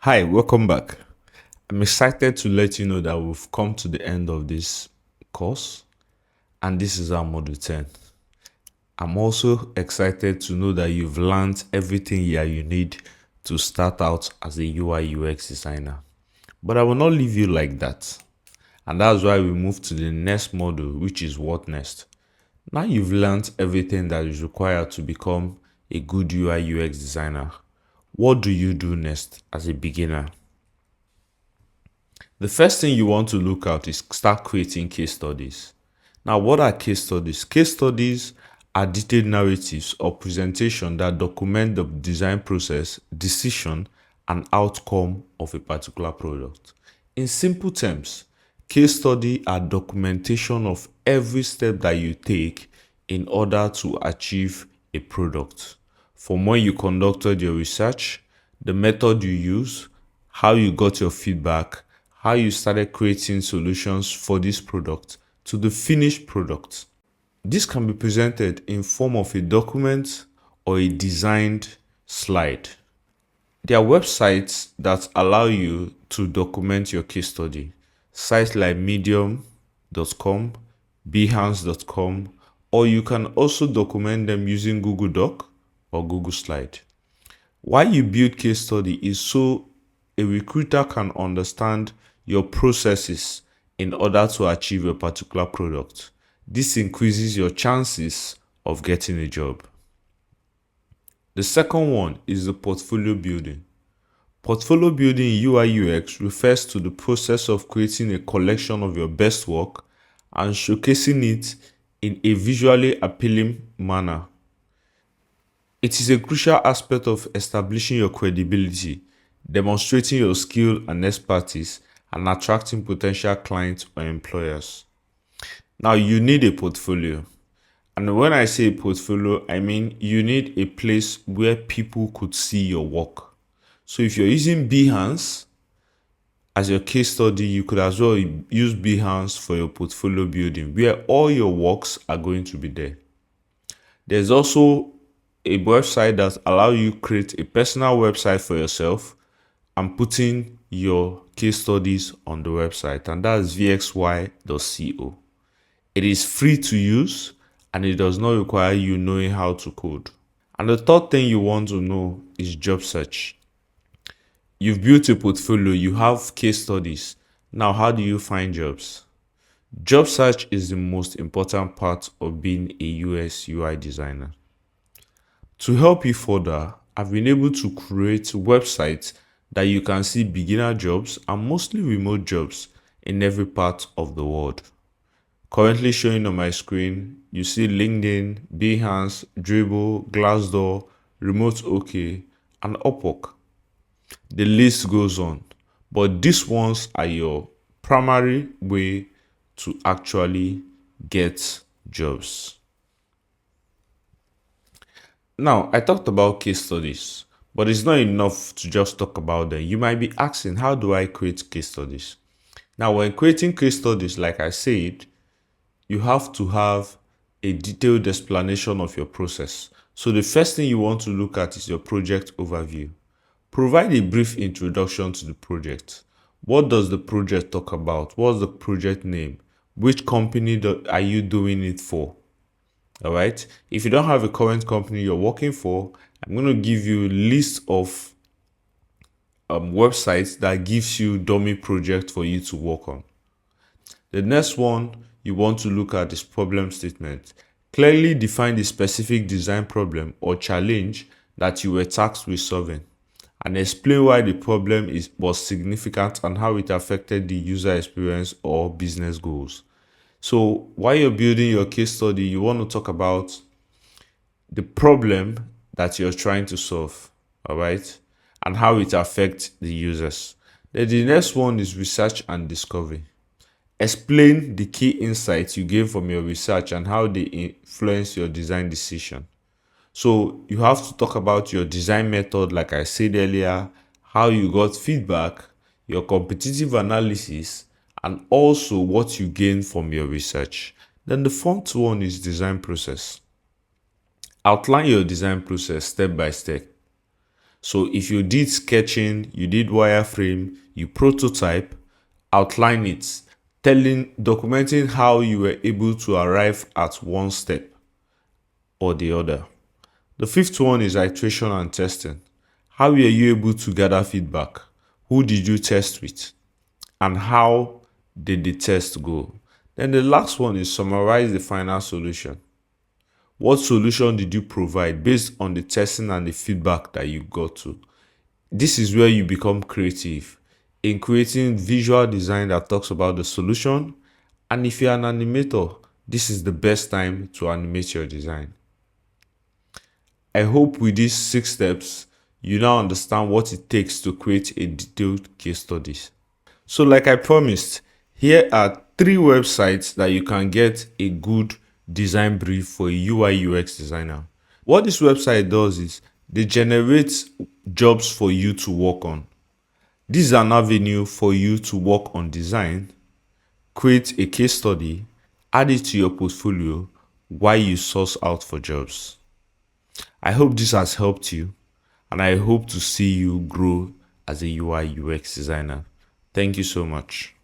Hi, welcome back. I'm excited to let you know that we've come to the end of this course, and this is our module 10. I'm also excited to know that you've learned everything here you need to start out as a UI UX designer. But I will not leave you like that. And that's why we move to the next module, which is what next. Now you've learned everything that is required to become a good UI UX designer. What do you do next as a beginner? The first thing you want to look at is start creating case studies. Now, what are case studies? Case studies are detailed narratives or presentation that document the design process, decision, and outcome of a particular product. In simple terms, case study are documentation of every step that you take in order to achieve a product. From when you conducted your research, the method you use, how you got your feedback, how you started creating solutions for this product to the finished product. This can be presented in form of a document or a designed slide. There are websites that allow you to document your case study. Sites like medium.com, behance.com, or you can also document them using Google Doc or Google Slide. Why you build case study is so a recruiter can understand your processes in order to achieve a particular product. This increases your chances of getting a job. The second one is the portfolio building. Portfolio building in UI UX refers to the process of creating a collection of your best work and showcasing it in a visually appealing manner. It is a crucial aspect of establishing your credibility, demonstrating your skill and expertise, and attracting potential clients or employers. Now, you need a portfolio. And when I say portfolio, I mean you need a place where people could see your work. So if you're using Behance as your case study, you could as well use Behance for your portfolio building, where all your works are going to be there. There's also a website that allows you create a personal website for yourself and putting your case studies on the website, and that's vxy.co. It is free to use and it does not require you knowing how to code. And the third thing you want to know is job search. You've built a portfolio, you have case studies. Now, how do you find jobs? Job search is the most important part of being a US UI designer. To help you further, I've been able to create websites that you can see beginner jobs and mostly remote jobs in every part of the world. Currently showing on my screen, you see LinkedIn, Behance, Dribble, Glassdoor, Remote OK, and Upwork. The list goes on, but these ones are your primary way to actually get jobs. Now, I talked about case studies, but it's not enough to just talk about them. You might be asking, how do I create case studies? Now, when creating case studies, like I said, you have to have a detailed explanation of your process. So the first thing you want to look at is your project overview. Provide a brief introduction to the project. What does the project talk about? What's the project name? Which company are you doing it for? All right. If you don't have a current company you're working for, I'm going to give you a list of websites that gives you dummy project for you to work on. The next one you want to look at is problem statement. Clearly define the specific design problem or challenge that you were tasked with solving, and explain why the problem was significant and how it affected the user experience or business goals. So while you're building your case study, you want to talk about the problem that you're trying to solve, all right, and how it affects the users. Then the next one is research and discovery. Explain the key insights you gain from your research and how they influence your design decision. So you have to talk about your design method, like I said earlier, how you got feedback, your competitive analysis, and also what you gain from your research. Then the fourth one is design process. Outline your design process step by step. So if you did sketching, you did wireframe, you prototype, outline it, documenting how you were able to arrive at one step or the other. The fifth one is iteration and testing. How were you able to gather feedback? Who did you test with? And how did the test go? Then the last one is summarize the final solution. What solution did you provide based on the testing and the feedback that you got to? This is where you become creative in creating visual design that talks about the solution. And if you're an animator, this is the best time to animate your design. I hope with these 6 steps, you now understand what it takes to create a detailed case studies. So like I promised, here are 3 websites that you can get a good design brief for a UI UX designer. What this website does is they generate jobs for you to work on. This is an avenue for you to work on design, create a case study, add it to your portfolio while you source out for jobs. I hope this has helped you, and I hope to see you grow as a UI UX designer. Thank you so much.